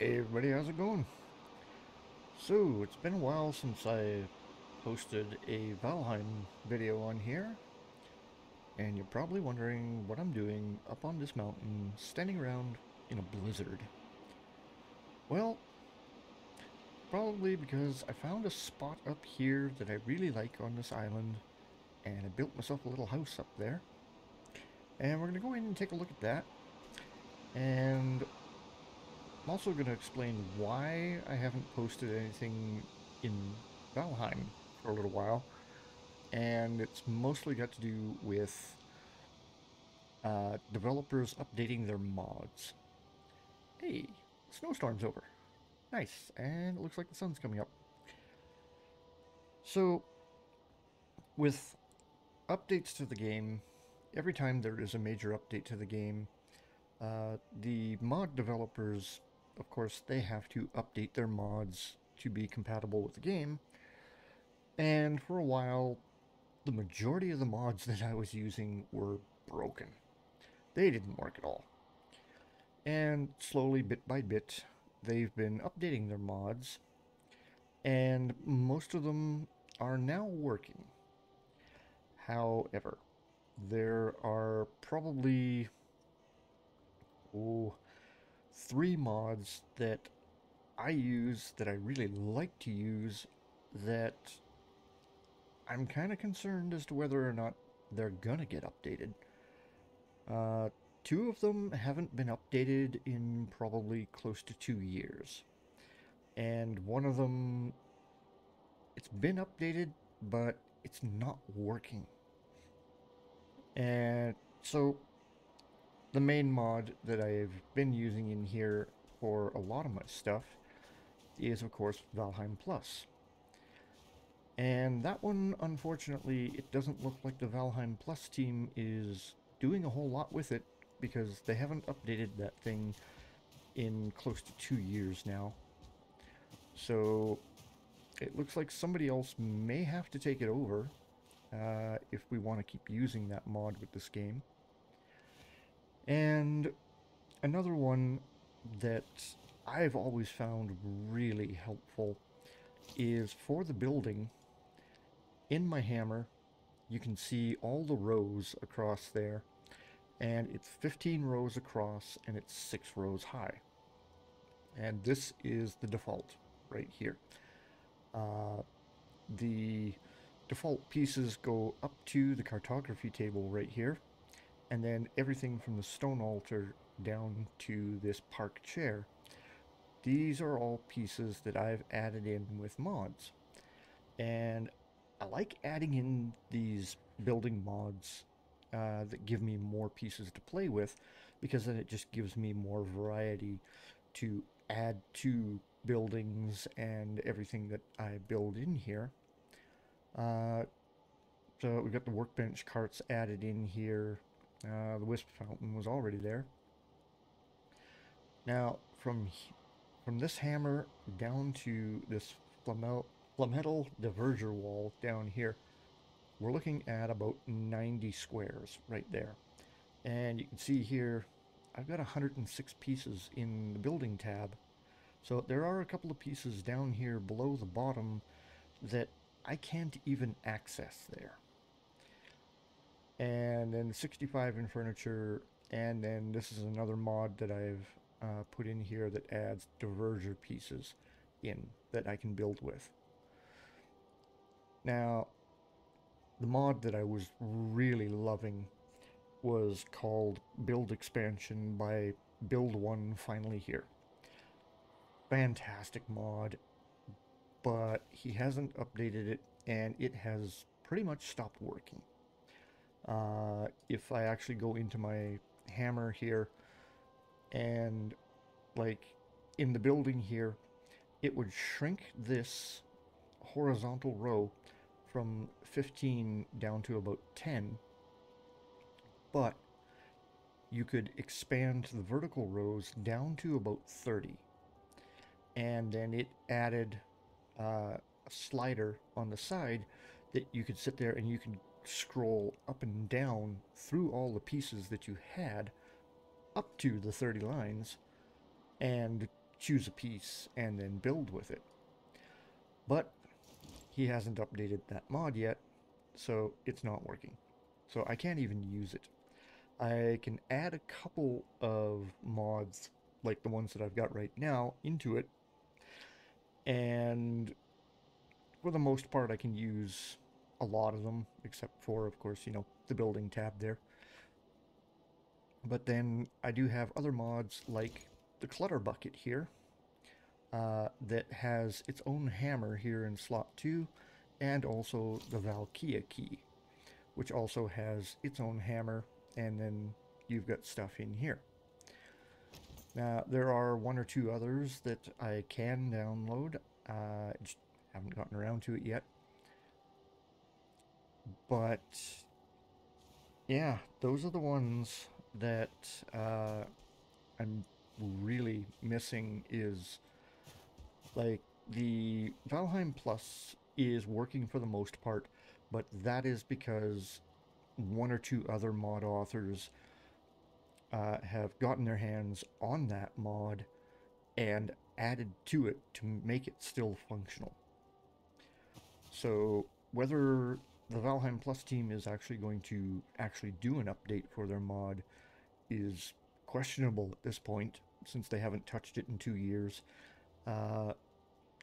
Hey everybody, how's it going? So, it's been a while since I posted a Valheim video on here, and you're probably wondering what I'm doing up on this mountain, standing around in a blizzard. Well, probably because I found a spot up here that I really like on this island, and I built myself a little house up there. And we're going to go in and take a look at that, and I'm also going to explain why I haven't posted anything in Valheim for a little while. And it's mostly got to do with developers updating their mods. Hey, snowstorm's over. Nice, and it looks like the sun's coming up. So, with updates to the game, every time there is a major update to the game, the mod developers, of course, they have to update their mods to be compatible with the game. And for a while, the majority of the mods that I was using were broken. They didn't work at all. And slowly, bit by bit, they've been updating their mods, and most of them are now working. However, there are probably oh, three mods that I use that I really like to use that I'm kind of concerned as to whether or not they're gonna get updated. Uh, Two of them haven't been updated in probably close to 2 years. And one of them, it's been updated, but it's not working. And so the main mod that I've been using in here for a lot of my stuff is, of course, Valheim Plus. And that one, unfortunately, it doesn't look like the Valheim Plus team is doing a whole lot with it because they haven't updated that thing in close to 2 years now. So it looks like somebody else may have to take it over if we want to keep using that mod with this game. And another one that I've always found really helpful is for the building. In my hammer, you can see all the rows across there, and it's 15 rows across and it's 6 rows high. And this is the default right here. The default pieces go up to the cartography table right here, and then everything from the stone altar down to this park chair. These are all pieces that I've added in with mods. And I like adding in these building mods that give me more pieces to play with, because then it just gives me more variety to add to buildings and everything that I build in here. Uh, so we've got the workbench carts added in here. The wisp fountain was already there. Now, from this hammer down to this flametal diverger wall down here, we're looking at about 90 squares right there. And you can see here, I've got 106 pieces in the building tab. So there are a couple of pieces down here below the bottom that I can't even access there. And then 65 in furniture, and then this is another mod that I've put in here that adds diverger pieces in that I can build with. Now, the mod that I was really loving was called Build Expansion by Build One Finally Here. Fantastic mod, but he hasn't updated it and it has pretty much stopped working. If I actually go into my hammer here and like in the building here, it would shrink this horizontal row from 15 down to about 10, but you could expand the vertical rows down to about 30. And then it added a slider on the side that you could sit there and you could scroll up and down through all the pieces that you had up to the 30 lines and choose a piece and then build with it. But he hasn't updated that mod yet, so it's not working. So I can't even use it. I can add a couple of mods, like the ones that I've got right now, into it, and for the most part I can use a lot of them, except for, of course, the building tab there. But then I do have other mods like the clutter bucket here, that has its own hammer here in slot 2, and also the Valkyria key, which also has its own hammer, and then you've got stuff in here. Now, there are one or two others that I can download. Just haven't gotten around to it yet. But, yeah, those are the ones that I'm really missing. Is like the Valheim Plus is working for the most part, but that is because one or two other mod authors have gotten their hands on that mod and added to it to make it still functional. So whether the Valheim Plus team is actually going to actually do an update for their mod is questionable at this point, since they haven't touched it in 2 years.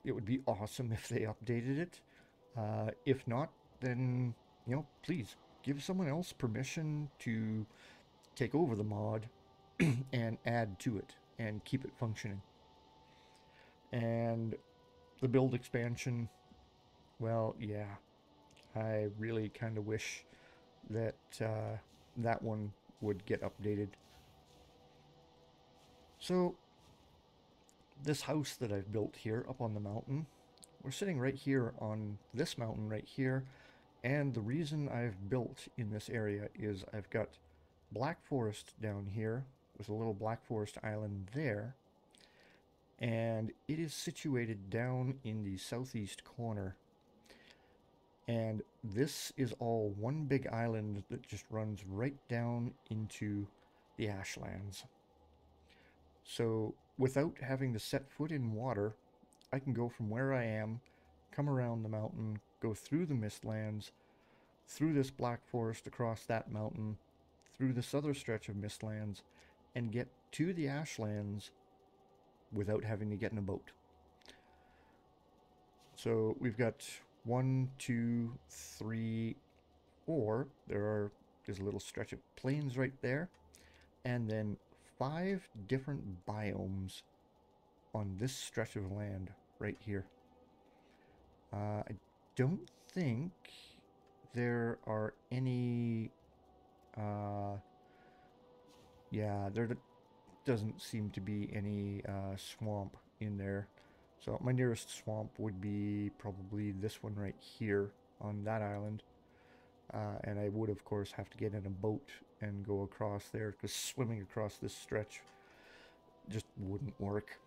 It would be awesome if they updated it. If not, then, please give someone else permission to take over the mod and add to it and keep it functioning. And the build expansion, well, yeah, I really kind of wish that that one would get updated. So, this house that I've built here up on the mountain, we're sitting right here on this mountain right here, and the reason I've built in this area is I've got Black Forest down here with a little Black Forest island there, and it is situated down in the southeast corner. And this is all one big island that just runs right down into the Ashlands. So without having to set foot in water, I can go from where I am, come around the mountain, go through the Mistlands, through this Black Forest, across that mountain, through this other stretch of Mistlands, and get to the Ashlands without having to get in a boat. So we've got 1, 2, 3, 4. There's a little stretch of plains right there, and then 5 different biomes on this stretch of land right here. I don't think there are any, yeah, there doesn't seem to be any swamp in there. So my nearest swamp would be probably this one right here on that island. And I would, of course, have to get in a boat and go across there, because swimming across this stretch just wouldn't work.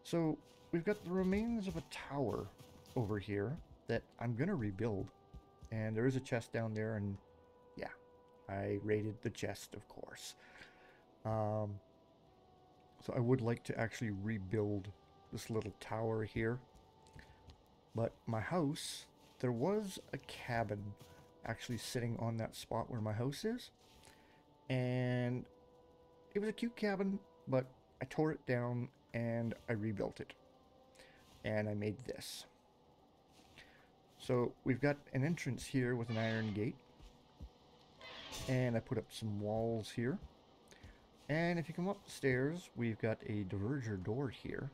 So we've got the remains of a tower over here that I'm going to rebuild. And there is a chest down there, and yeah, I raided the chest, of course. So I would like to actually rebuild this little tower here. But my house, there was a cabin actually sitting on that spot where my house is. And it was a cute cabin, but I tore it down and I rebuilt it. And I made this. So we've got an entrance here with an iron gate. And I put up some walls here. And if you come up the stairs, we've got a diverger door here.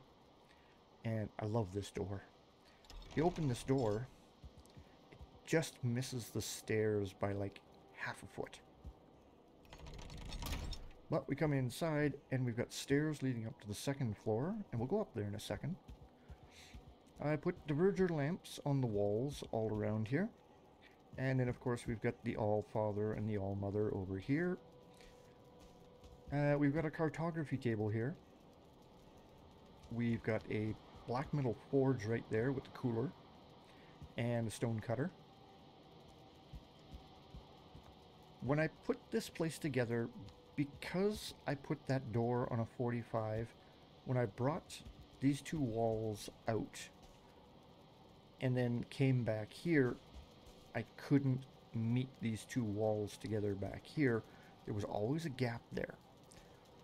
And I love this door. If you open this door, it just misses the stairs by like half a foot. But we come inside and we've got stairs leading up to the second floor, and we'll go up there in a second. I put diverger lamps on the walls all around here. And then of course we've got the All-Father and the All-Mother over here. We've got a cartography table here. We've got a black metal forge right there with the cooler and a stone cutter. When I put this place together, because I put that door on a 45, when I brought these two walls out and then came back here, I couldn't meet these two walls together back here. There was always a gap there.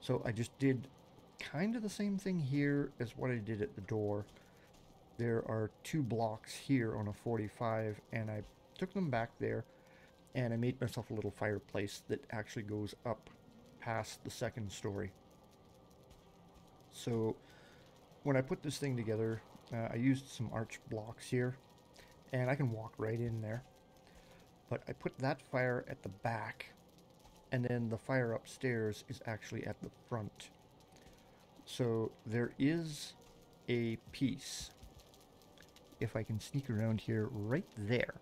So I just did kind of the same thing here as what I did at the door. There are two blocks here on a 45, and I took them back there, and I made myself a little fireplace that actually goes up past the second story. So when I put this thing together, I used some arch blocks here, and I can walk right in there. But I put that fire at the back, and then the fire upstairs is actually at the front. So there is a piece, if I can sneak around here, right there.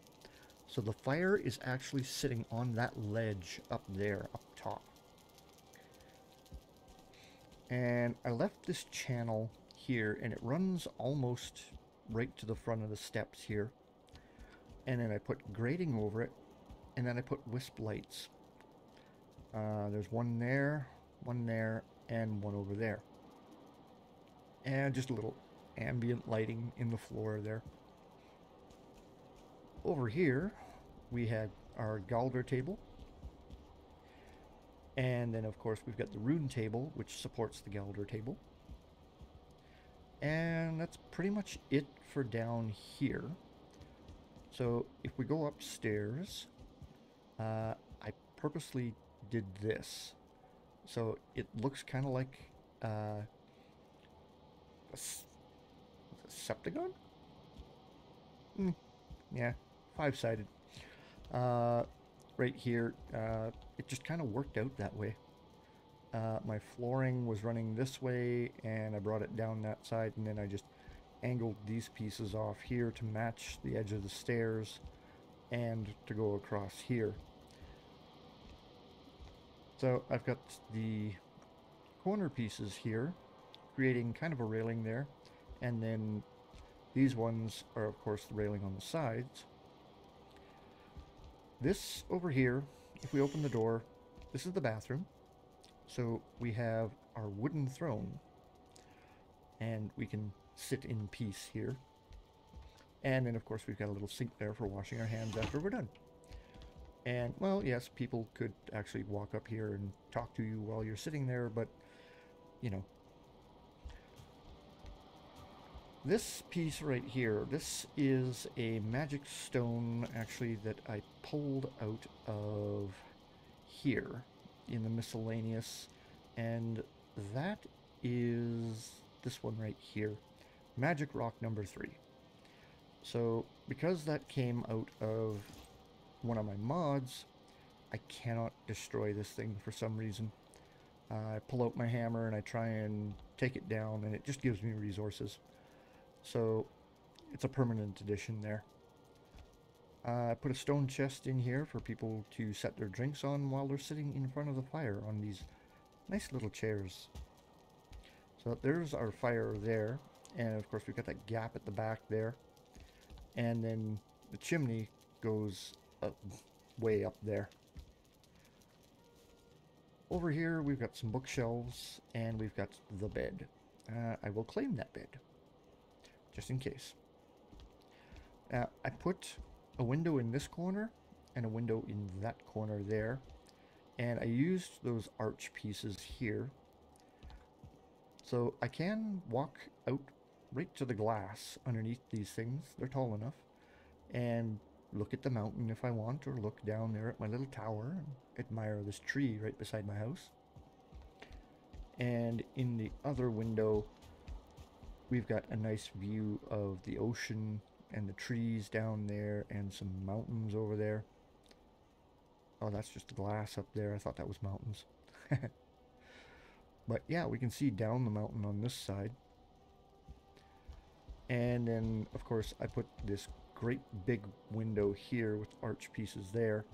So the fire is actually sitting on that ledge up there, up top. And I left this channel here, and it runs almost right to the front of the steps here. And then I put grating over it, and then I put wisp lights. There's one there, and one over there. And just a little ambient lighting in the floor there. Over here, we had our Galder table. And then, of course, we've got the rune table, which supports the Galder table. And that's pretty much it for down here. So if we go upstairs, I purposely did this. So it looks kind of like a septagon? Yeah, five-sided. Right here, it just kind of worked out that way. My flooring was running this way, and I brought it down that side, and then I just angled these pieces off here to match the edge of the stairs and to go across here. So I've got the corner pieces here, creating kind of a railing there, and then these ones are, of course, the railing on the sides. This over here, if we open the door, this is the bathroom. So we have our wooden throne, and we can sit in peace here. And then, of course, we've got a little sink there for washing our hands after we're done. And, well, yes, people could actually walk up here and talk to you while you're sitting there, but, you know. This piece right here, this is a magic stone, actually, that I pulled out of here in the miscellaneous, and that is this one right here, Magic Rock number 3. So, because that came out of one of my mods, I cannot destroy this thing for some reason. I pull out my hammer and I try and take it down, and it just gives me resources. So it's a permanent addition there. I put a stone chest in here for people to set their drinks on while they're sitting in front of the fire on these nice little chairs. So there's our fire there, and of course we've got that gap at the back there, and then the chimney goes way up there. Over here we've got some bookshelves, and we've got the bed. I will claim that bed, just in case. I put a window in this corner and a window in that corner there, and I used those arch pieces here. So I can walk out right to the glass underneath these things. They're tall enough. And look at the mountain if I want, or look down there at my little tower and admire this tree right beside my house. And in the other window, we've got a nice view of the ocean and the trees down there and some mountains over there. Oh, that's just the glass up there. I thought that was mountains. But yeah, we can see down the mountain on this side. And then, of course, I put this great big window here with arch pieces there.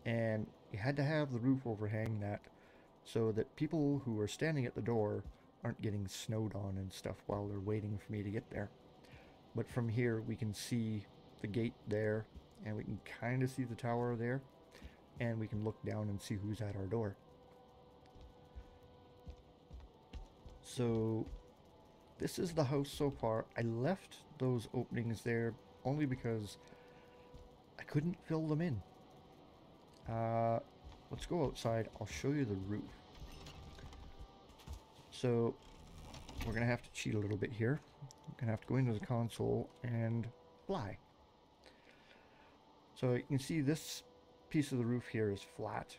And you had to have the roof overhang that so that people who are standing at the door aren't getting snowed on and stuff while they're waiting for me to get there. But from here, we can see the gate there, and we can kind of see the tower there, and we can look down and see who's at our door. So this is the house so far. I left those openings there only because I couldn't fill them in. Uh, let's go outside. I'll show you the roof. So we're going to have to cheat a little bit here. We're going to have to go into the console and fly. So you can see this piece of the roof here is flat.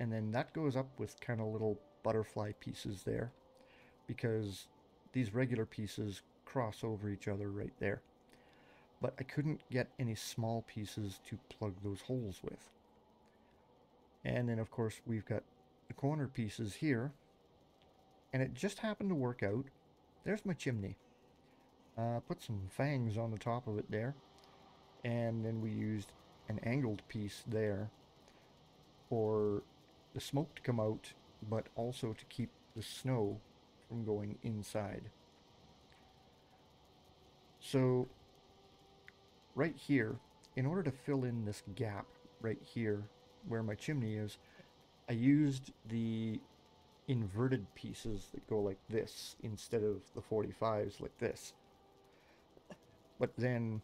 And then that goes up with kind of little butterfly pieces there, because these regular pieces cross over each other right there. But I couldn't get any small pieces to plug those holes with. And then of course we've got the corner pieces here, and it just happened to work out. There's my chimney. Put some fangs on the top of it there, and then we used an angled piece there for the smoke to come out, but also to keep the snow from going inside. So right here, in order to fill in this gap right here where my chimney is, I used the inverted pieces that go like this instead of the 45s like this. But then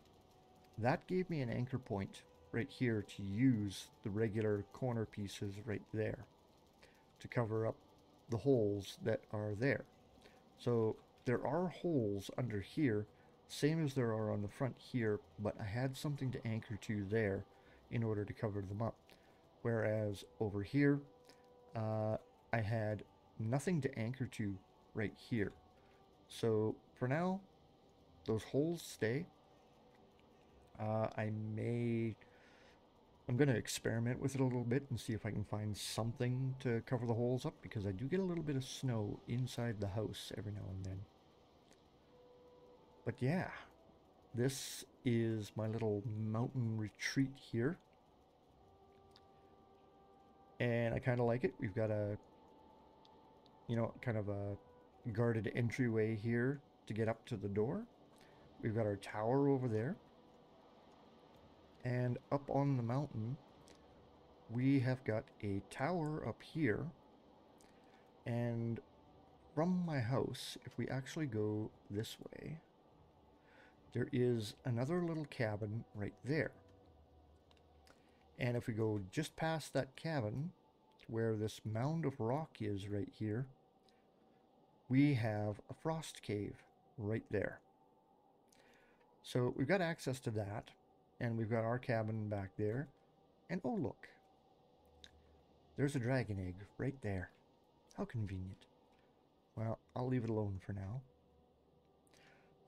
that gave me an anchor point right here to use the regular corner pieces right there to cover up the holes that are there. So there are holes under here, same as there are on the front here, but I had something to anchor to there in order to cover them up. Whereas over here, I had nothing to anchor to right here. So for now, those holes stay. I'm going to experiment with it a little bit and see if I can find something to cover the holes up, because I do get a little bit of snow inside the house every now and then. But yeah, this is my little mountain retreat here. And I kind of like it. We've got a, kind of a guarded entryway here to get up to the door. We've got our tower over there. And up on the mountain, we have got a tower up here. And from my house, if we actually go this way, there is another little cabin right there. And if we go just past that cabin, where this mound of rock is right here, we have a frost cave right there. So we've got access to that, and we've got our cabin back there. And oh look, there's a dragon egg right there. How convenient. Well, I'll leave it alone for now.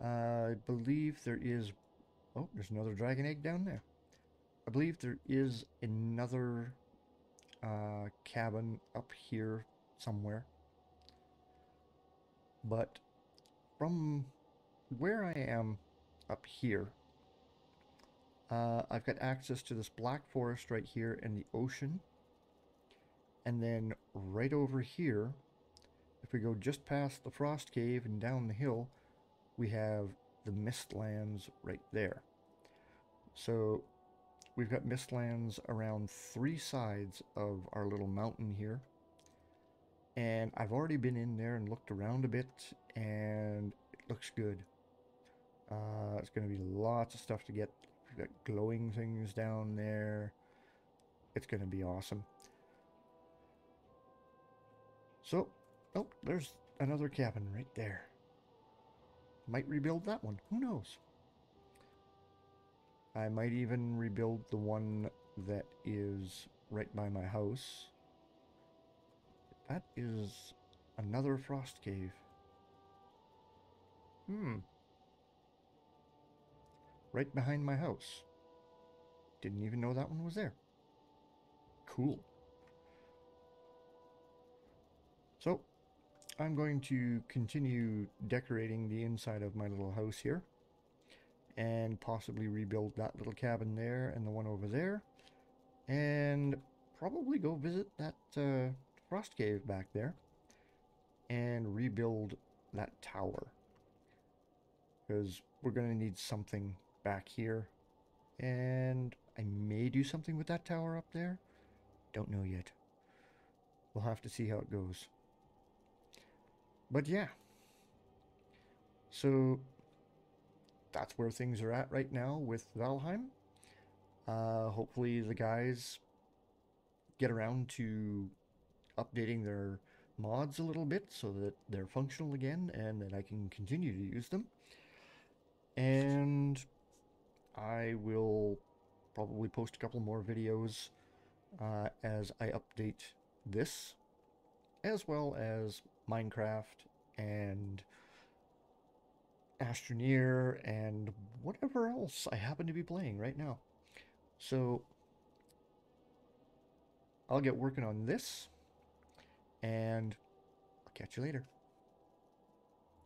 I believe there is... Oh, there's another dragon egg down there. I believe there is another cabin up here somewhere. But from where I am up here, I've got access to this black forest right here and the ocean. And then right over here, if we go just past the frost cave and down the hill, we have the mistlands right there. So we've got mistlands around 3 sides of our little mountain here. And I've already been in there and looked around a bit, and it looks good. It's going to be lots of stuff to get. We've got glowing things down there. It's going to be awesome. So, oh, there's another cabin right there. Might rebuild that one. Who knows? I might even rebuild the one that is right by my house. That is another frost cave. Right behind my house. Didn't even know that one was there. Cool. So, I'm going to continue decorating the inside of my little house here, and possibly rebuild that little cabin there and the one over there, and probably go visit that frost cave back there and rebuild that tower, because we're going to need something back here, and I may do something with that tower up there. Don't know yet. We'll have to see how it goes. But yeah, So that's where things are at right now with Valheim. Hopefully the guys get around to updating their mods a little bit so that they're functional again and that I can continue to use them. And I will probably post a couple more videos as I update this, as well as Minecraft and Astroneer and whatever else I happen to be playing right now. So I'll get working on this, and I'll catch you later.